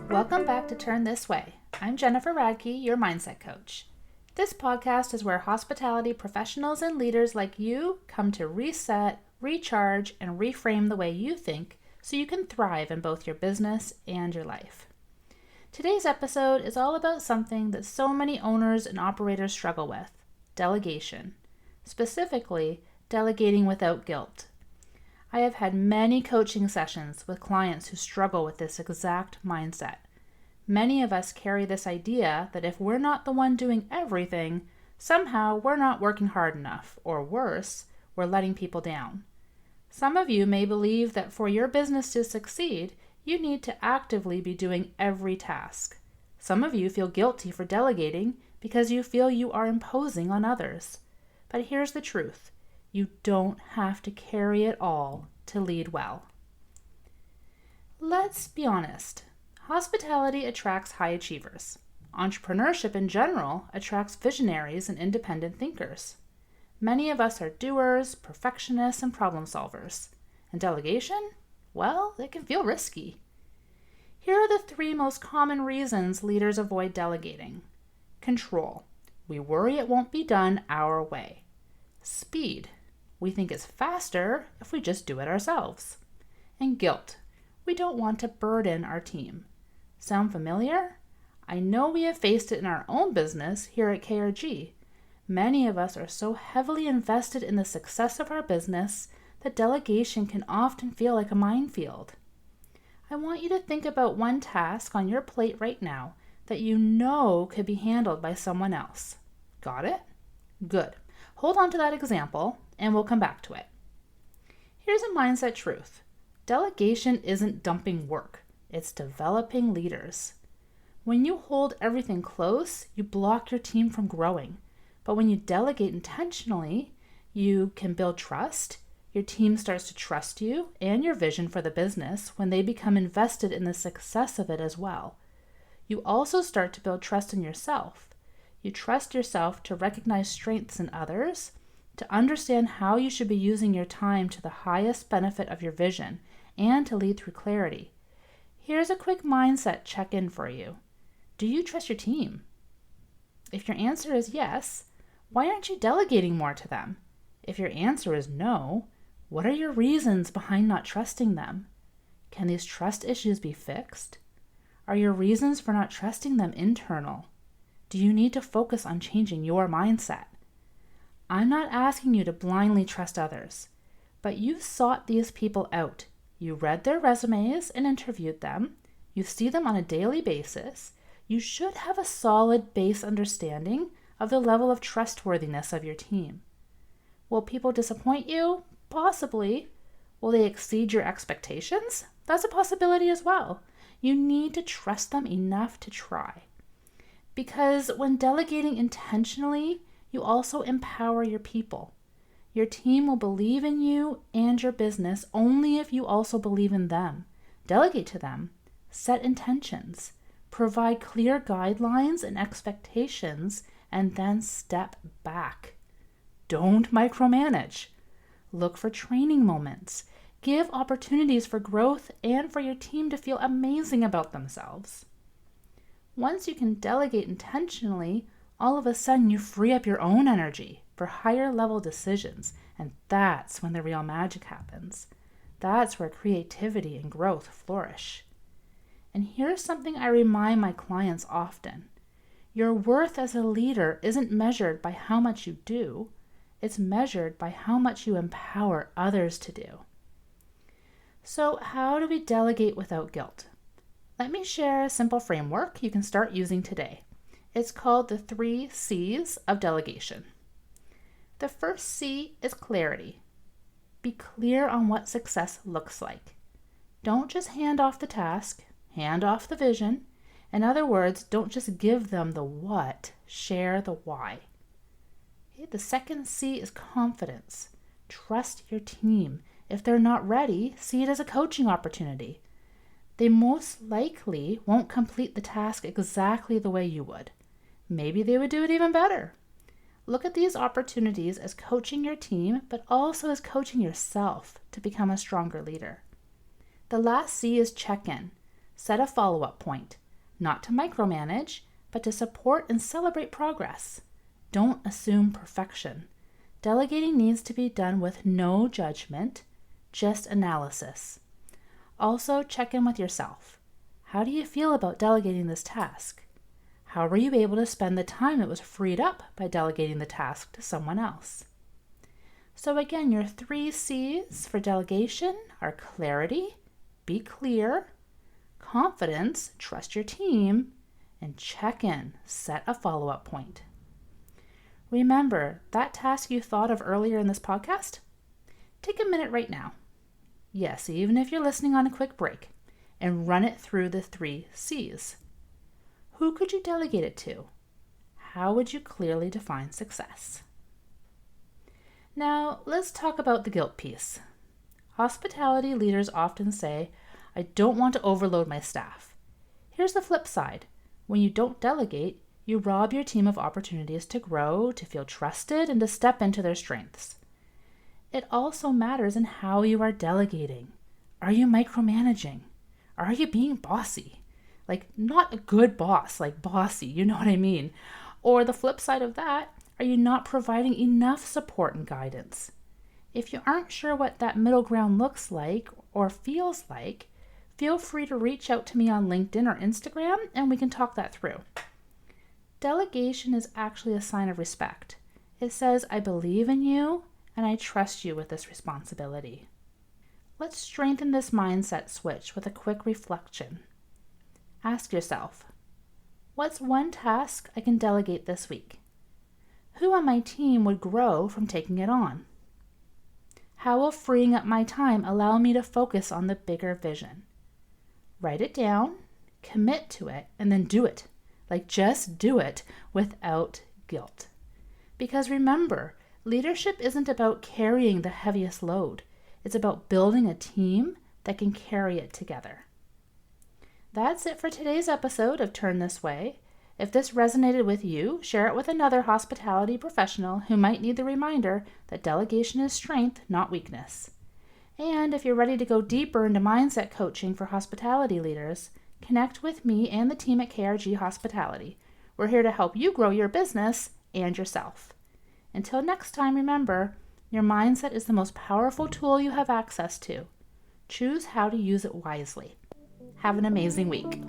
Welcome back to Turn This Way. I'm Jennifer Radkey, your mindset coach. This podcast is where hospitality professionals and leaders like you come to reset, recharge, and reframe the way you think so you can thrive in both your business and your life. Today's episode is all about something that so many owners and operators struggle with: delegation. Specifically, delegating without guilt. I have had many coaching sessions with clients who struggle with this exact mindset. Many of us carry this idea that if we're not the one doing everything, somehow we're not working hard enough, or worse, we're letting people down. Some of you may believe that for your business to succeed, you need to actively be doing every task. Some of you feel guilty for delegating because you feel you are imposing on others. But here's the truth: you don't have to carry it all to lead well. Let's be honest. Hospitality attracts high achievers. Entrepreneurship in general attracts visionaries and independent thinkers. Many of us are doers, perfectionists, and problem solvers. And delegation? Well, it can feel risky. Here are the 3 most common reasons leaders avoid delegating. Control. We worry it won't be done our way. Speed. We think it's faster if we just do it ourselves. And guilt. We don't want to burden our team. Sound familiar? I know we have faced it in our own business here at KRG. Many of us are so heavily invested in the success of our business that delegation can often feel like a minefield. I want you to think about one task on your plate right now that you know could be handled by someone else. Got it? Good. Hold on to that example and we'll come back to it. Here's a mindset truth. Delegation isn't dumping work. It's developing leaders. When you hold everything close, you block your team from growing. But when you delegate intentionally, you can build trust. Your team starts to trust you and your vision for the business when they become invested in the success of it as well. You also start to build trust in yourself. You trust yourself to recognize strengths in others, to understand how you should be using your time to the highest benefit of your vision, and to lead through clarity. Here's a quick mindset check-in for you. Do you trust your team? If your answer is yes, why aren't you delegating more to them? If your answer is no, what are your reasons behind not trusting them? Can these trust issues be fixed? Are your reasons for not trusting them internal? Do you need to focus on changing your mindset? I'm not asking you to blindly trust others, but you sought these people out. You read their resumes and interviewed them. You see them on a daily basis. You should have a solid base understanding of the level of trustworthiness of your team. Will people disappoint you? Possibly. Will they exceed your expectations? That's a possibility as well. You need to trust them enough to try. Because when delegating intentionally, you also empower your people. Your team will believe in you and your business only if you also believe in them. Delegate to them. Set intentions. Provide clear guidelines and expectations, and then step back. Don't micromanage. Look for training moments. Give opportunities for growth and for your team to feel amazing about themselves. Once you can delegate intentionally, all of a sudden you free up your own energy for higher level decisions, and that's when the real magic happens. That's where creativity and growth flourish. And here's something I remind my clients often. Your worth as a leader isn't measured by how much you do, it's measured by how much you empower others to do. So how do we delegate without guilt? Let me share a simple framework you can start using today. It's called the 3 C's of delegation. The first C is clarity. Be clear on what success looks like. Don't just hand off the task, hand off the vision. In other words, don't just give them the what, share the why. Okay, the second C is confidence. Trust your team. If they're not ready, see it as a coaching opportunity. They most likely won't complete the task exactly the way you would. Maybe they would do it even better. Look at these opportunities as coaching your team, but also as coaching yourself to become a stronger leader. The last C is check-in. Set a follow-up point, not to micromanage, but to support and celebrate progress. Don't assume perfection. Delegating needs to be done with no judgment, just analysis. Also, check in with yourself. How do you feel about delegating this task? How were you able to spend the time that was freed up by delegating the task to someone else? So again, your 3 C's for delegation are clarity, be clear, confidence, trust your team, and check in, set a follow-up point. Remember that task you thought of earlier in this podcast? Take a minute right now. Yes, even if you're listening on a quick break, and run it through the 3 C's. Who could you delegate it to? How would you clearly define success? Now, let's talk about the guilt piece. Hospitality leaders often say, I don't want to overload my staff. Here's the flip side. When you don't delegate, you rob your team of opportunities to grow, to feel trusted, and to step into their strengths. It also matters in how you are delegating. Are you micromanaging? Are you being bossy? Like, not a good boss, like bossy, you know what I mean? Or the flip side of that, are you not providing enough support and guidance? If you aren't sure what that middle ground looks like or feels like, feel free to reach out to me on LinkedIn or Instagram and we can talk that through. Delegation is actually a sign of respect. It says, I believe in you and I trust you with this responsibility. Let's strengthen this mindset switch with a quick reflection. Ask yourself, what's one task I can delegate this week? Who on my team would grow from taking it on? How will freeing up my time allow me to focus on the bigger vision? Write it down, commit to it, and then do it. Like, just do it without guilt. Because remember, leadership isn't about carrying the heaviest load. It's about building a team that can carry it together. That's it for today's episode of Turn This Way. If this resonated with you, share it with another hospitality professional who might need the reminder that delegation is strength, not weakness. And if you're ready to go deeper into mindset coaching for hospitality leaders, connect with me and the team at KRG Hospitality. We're here to help you grow your business and yourself. Until next time, remember, your mindset is the most powerful tool you have access to. Choose how to use it wisely. Have an amazing week.